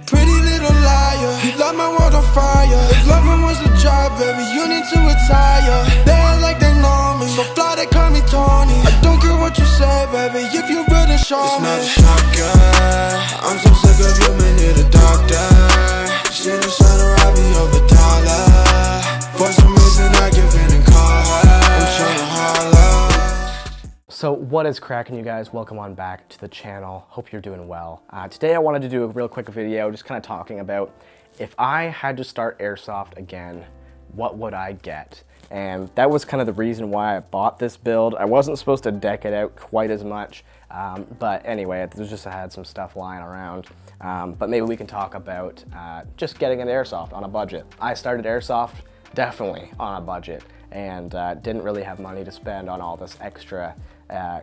Pretty little liar, you light my world on fire. If loving was a job, baby, you need to retire. They act like they know me, so fly they call me Tony. I don't care what you say, baby, if you really show me. It's not a shocker, I'm so sick of you, may need a doctor. She just trying to rob me over dollar. For some reason I give in and call her. I'm trying to holler. So what is cracking, you guys? Welcome on back to the channel. Hope you're doing well. Today I wanted to do a real quick video just kind of talking about if I had to start Airsoft again, what would I get? And that was kind of the reason why I bought this build. I wasn't supposed to deck it out quite as much, but anyway, it was just I had some stuff lying around. But maybe we can talk about just getting an Airsoft on a budget. I started Airsoft definitely on a budget and didn't really have money to spend on all this extra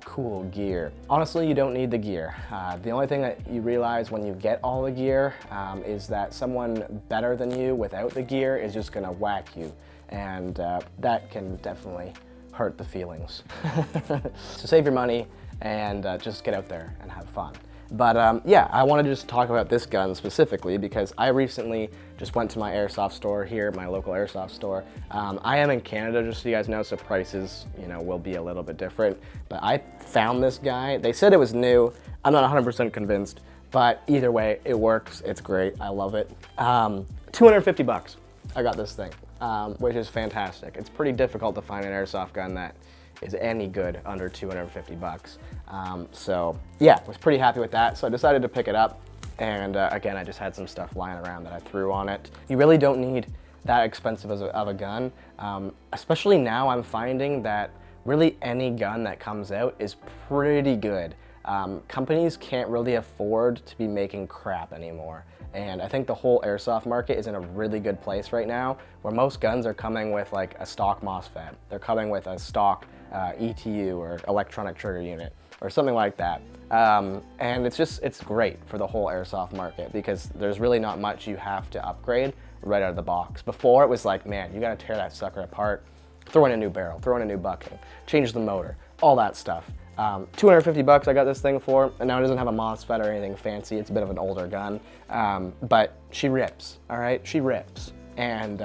cool gear. Honestly, you don't need the gear. The only thing that you realize when you get all the gear is that someone better than you without the gear is just gonna whack you. And that can definitely hurt the feelings. So save your money and just get out there and have fun. But yeah, I want to just talk about this gun specifically because I recently just went to my Airsoft store here, my local Airsoft store. I am in Canada, just so you guys know, so prices, will be a little bit different. But I found this guy. They said it was new. I'm not 100% convinced, but either way, it works. It's great. I love it. 250 bucks. I got this thing, which is fantastic. It's pretty difficult to find an Airsoft gun that is any good under 250 bucks. So yeah, was pretty happy with that. So I decided to pick it up. And again, I just had some stuff lying around that I threw on it. You really don't need that expensive of a gun. Especially now I'm finding that really any gun that comes out is pretty good. Companies can't really afford to be making crap anymore. And I think the whole Airsoft market is in a really good place right now, where most guns are coming with like a stock MOSFET. They're coming with a stock ETU or electronic trigger unit or something like that. And it's great for the whole Airsoft market because there's really not much you have to upgrade right out of the box. Before it was like, man, you gotta tear that sucker apart, throw in a new barrel, throw in a new bucking, change the motor, all that stuff. 250 bucks I got this thing for, and now it doesn't have a MOSFET or anything fancy. It's a bit of an older gun, but she rips, all right? She rips, and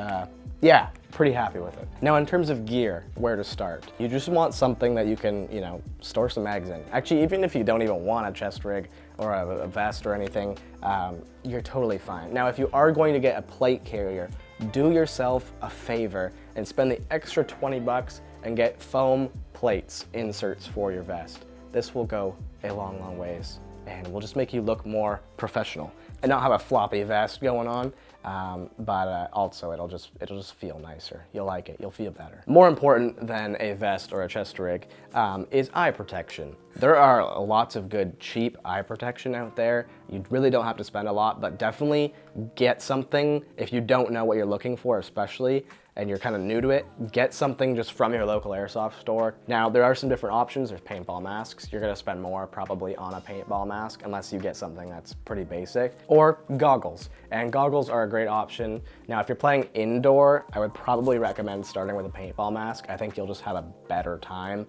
yeah, pretty happy with it. Now, in terms of gear, where to start? You just want something that you can, store some mags in. Actually, even if you don't even want a chest rig or a vest or anything, you're totally fine. Now, if you are going to get a plate carrier, do yourself a favor and spend the extra 20 bucks and get foam plates inserts for your vest. This will go a long, long ways and will just make you look more professional and not have a floppy vest going on, but also it'll just feel nicer. You'll like it, you'll feel better. More important than a vest or a chest rig is eye protection. There are lots of good cheap eye protection out there. You really don't have to spend a lot, but definitely get something if you don't know what you're looking for, especially, and you're kind of new to it, get something just from your local Airsoft store. Now, there are some different options. There's paintball masks. You're gonna spend more probably on a paintball mask unless you get something that's pretty basic, or goggles. And goggles are a great option. Now, if you're playing indoor, I would probably recommend starting with a paintball mask. I think you'll just have a better time.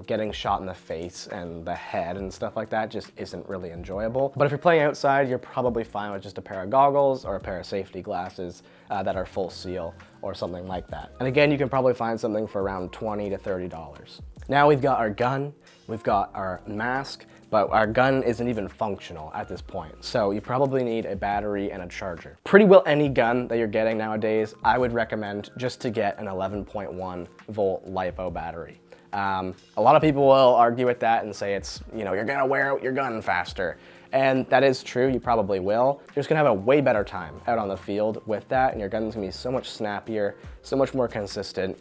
Getting shot in the face and the head and stuff like that just isn't really enjoyable. But if you're playing outside, you're probably fine with just a pair of goggles or a pair of safety glasses that are full seal or something like that. And again, you can probably find something for around $20 to $30. Now we've got our gun, we've got our mask, but our gun isn't even functional at this point. So you probably need a battery and a charger. Pretty well any gun that you're getting nowadays, I would recommend just to get an 11.1 volt LiPo battery. A lot of people will argue with that and say it's, you're gonna wear out your gun faster. And that is true, you probably will. You're just gonna have a way better time out on the field with that, and your gun's gonna be so much snappier, so much more consistent.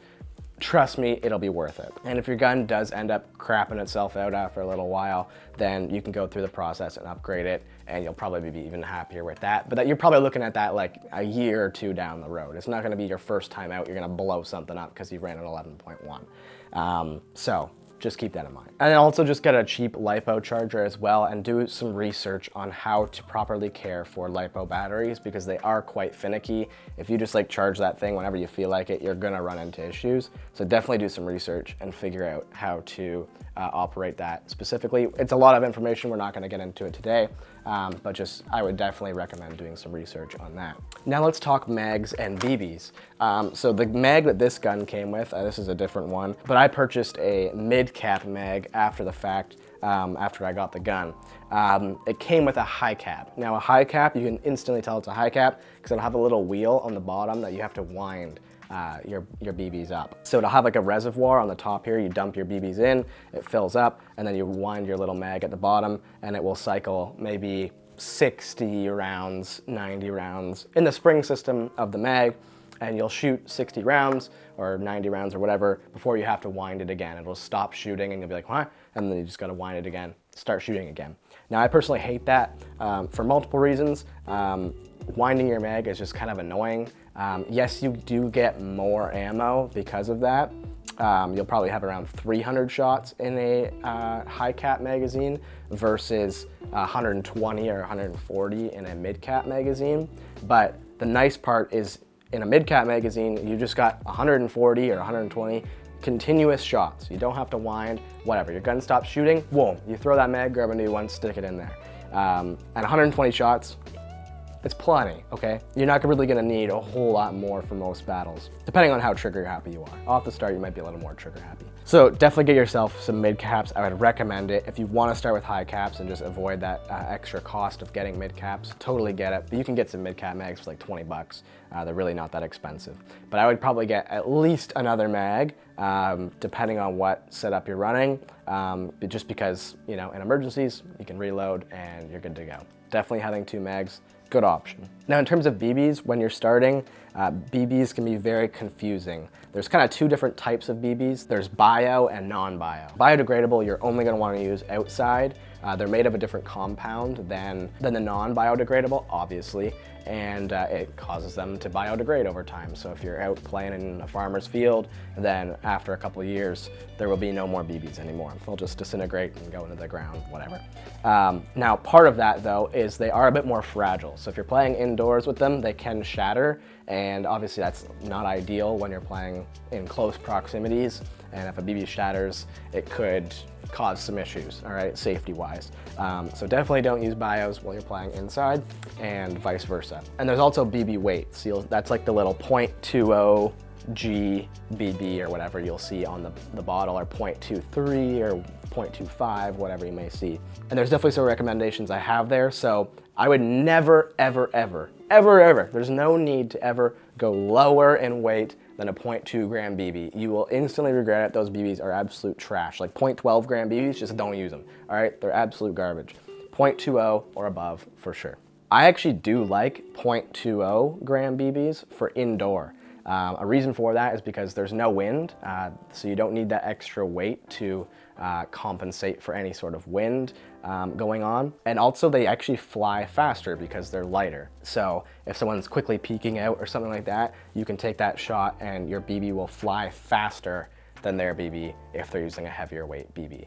Trust me, it'll be worth it. And if your gun does end up crapping itself out after a little while, then you can go through the process and upgrade it, and you'll probably be even happier with that. But you're probably looking at that like a year or two down the road. It's not gonna be your first time out, you're gonna blow something up because you ran an 11.1. So just keep that in mind. And also just get a cheap LiPo charger as well and do some research on how to properly care for LiPo batteries because they are quite finicky. If you just charge that thing whenever you feel like it, you're gonna run into issues. So definitely do some research and figure out how to operate that specifically. It's a lot of information. We're not going to get into it today, but just I would definitely recommend doing some research on that. Now let's talk mags and BBs. So the mag that this gun came with, this is a different one, but I purchased a mid-cap mag after the fact, after I got the gun. It came with a high cap. Now a high cap, you can instantly tell it's a high cap because it'll have a little wheel on the bottom that you have to wind your BBs up. So it'll have like a reservoir on the top here. You dump your BBs in, it fills up, and then you wind your little mag at the bottom, and it will cycle maybe 60 rounds, 90 rounds in the spring system of the mag, and you'll shoot 60 rounds or 90 rounds or whatever before you have to wind it again. It'll stop shooting and you'll be like, what? And then you just gotta wind it again, start shooting again. Now I personally hate that for multiple reasons. Winding your mag is just kind of annoying. Yes, you do get more ammo because of that. You'll probably have around 300 shots in a high cap magazine versus 120 or 140 in a mid cap magazine. But the nice part is in a mid cap magazine, you just got 140 or 120 continuous shots. You don't have to wind, whatever. Your gun stops shooting, boom, you throw that mag, grab a new one, stick it in there. And 120 shots, it's plenty, okay? You're not really gonna need a whole lot more for most battles, depending on how trigger happy you are. Off the start, you might be a little more trigger happy. So definitely get yourself some mid caps. I would recommend it. If you wanna start with high caps and just avoid that extra cost of getting mid caps, totally get it. But you can get some mid cap mags for like 20 bucks. They're really not that expensive. But I would probably get at least another mag, depending on what setup you're running, just because, you know, in emergencies, you can reload and you're good to go. Definitely having 2 mags, good option. Now in terms of BBs, when you're starting, BBs can be very confusing. There's kind of 2 different types of BBs. There's bio and non-bio. Biodegradable, you're only gonna wanna use outside. They're made of a different compound than the non-biodegradable, obviously, and it causes them to biodegrade over time. So if you're out playing in a farmer's field, then after a couple of years, there will be no more BBs anymore. They'll just disintegrate and go into the ground, whatever. Now, part of that though is they are a bit more fragile. So if you're playing indoors with them, they can shatter, and obviously that's not ideal when you're playing in close proximities. And if a BB shatters, it could cause some issues, all right, safety-wise. So definitely don't use bios while you're playing inside, and vice versa. And there's also BB weights. That's like the little .20 G BB or whatever you'll see on the bottle, or .23 or .25, whatever you may see. And there's definitely some recommendations I have there. So I would never, ever, ever, ever, ever, there's no need to ever go lower in weight than a .2 gram BB. You will instantly regret it. Those BBs are absolute trash. Like .12 gram BBs, just don't use them, all right? They're absolute garbage. .20 or above for sure. I actually do like .20 gram BBs for indoor. A reason for that is because there's no wind, so you don't need that extra weight to compensate for any sort of wind going on. And also they actually fly faster because they're lighter. So if someone's quickly peeking out or something like that, you can take that shot and your BB will fly faster than their BB if they're using a heavier weight BB.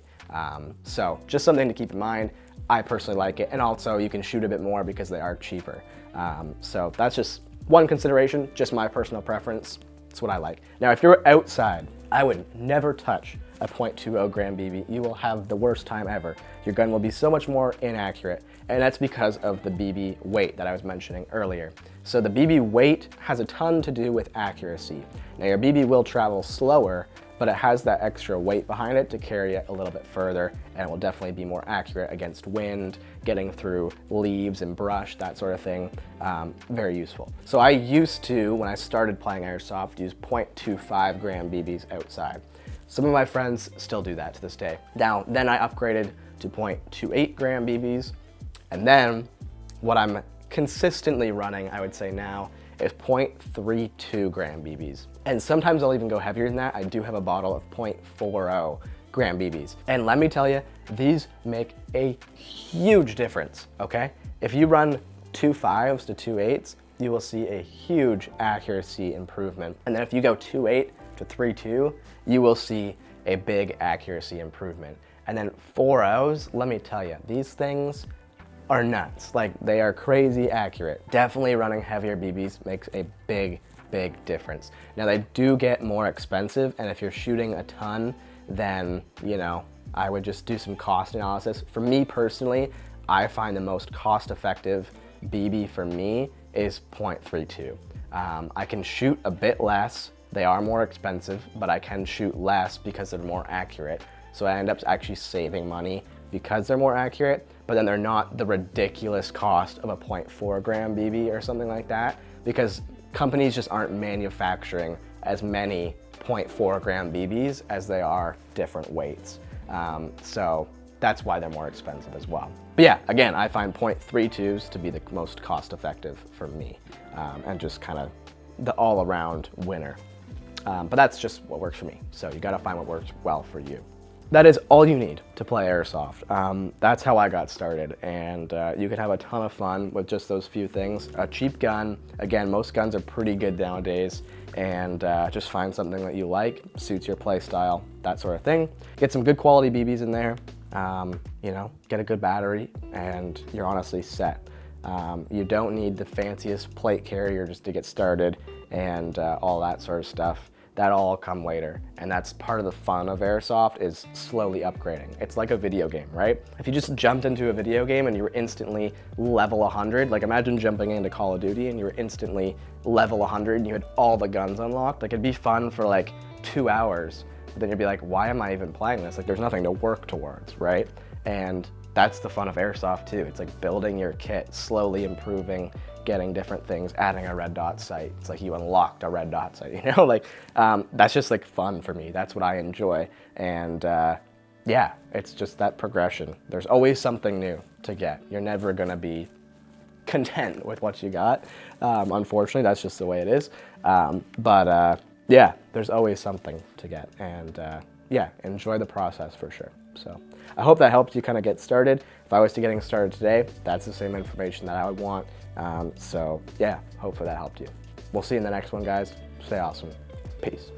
So just something to keep in mind. I personally like it, and also you can shoot a bit more because they are cheaper. So that's just one consideration, just my personal preference. It's what I like. Now, if you're outside, I would never touch a .20 gram BB. You will have the worst time ever. Your gun will be so much more inaccurate, and that's because of the BB weight that I was mentioning earlier. So the BB weight has a ton to do with accuracy. Now, your BB will travel slower, but it has that extra weight behind it to carry it a little bit further, and it will definitely be more accurate against wind, getting through leaves and brush, that sort of thing. Very useful. So I used to, when I started playing Airsoft, use .25 gram BBs outside. Some of my friends still do that to this day. Now, then I upgraded to .28 gram BBs, and then what I'm consistently running, I would say now, is .32 gram BBs. And sometimes I'll even go heavier than that. I do have a bottle of .40 gram BBs. And let me tell you, these make a huge difference, okay? If you run 2 5s to 2 8s, you will see a huge accuracy improvement. And then if you go 2.8 to 3.2, you will see a big accuracy improvement. And then 4.0s, let me tell you, these things are nuts. Like, they are crazy accurate. Definitely running heavier BBs makes a big difference. Now, they do get more expensive, and if you're shooting a ton, then, you know, I would just do some cost analysis. For me personally, I find the most cost-effective BB for me is 0.32. I can shoot a bit less. They are more expensive, but I can shoot less because they're more accurate. So I end up actually saving money because they're more accurate, but then they're not the ridiculous cost of a 0.4 gram BB or something like that, because companies just aren't manufacturing as many 0.4 gram BBs as they are different weights. So that's why they're more expensive as well. But yeah, again, I find 0.32s to be the most cost effective for me, and just kind of the all around winner. But that's just what works for me. So you gotta find what works well for you. That is all you need to play Airsoft. That's how I got started, and you could have a ton of fun with just those few things. A cheap gun, again, most guns are pretty good nowadays, and just find something that you like, suits your play style, that sort of thing. Get some good quality BBs in there, you know, get a good battery, and you're honestly set. You don't need the fanciest plate carrier just to get started and all that sort of stuff. That'll all come later, and that's part of the fun of Airsoft, is slowly upgrading. It's like a video game, right? If you just jumped into a video game and you were instantly level 100, like imagine jumping into Call of Duty and you were instantly level 100 and you had all the guns unlocked. Like, it'd be fun for like 2 hours, but then you'd be like, why am I even playing this? Like, there's nothing to work towards, right? And that's the fun of Airsoft too. It's like building your kit, slowly improving, getting different things, adding a red dot sight. It's like you unlocked a red dot sight, you know? Like, that's just like fun for me. That's what I enjoy. And yeah, it's just that progression. There's always something new to get. You're never gonna be content with what you got. Unfortunately, that's just the way it is. Yeah, there's always something to get. And yeah, enjoy the process for sure. So I hope that helped you kind of get started. If I was to getting started today, that's the same information that I would want. So yeah, hopefully that helped you. We'll see you in the next one, guys. Stay awesome. Peace.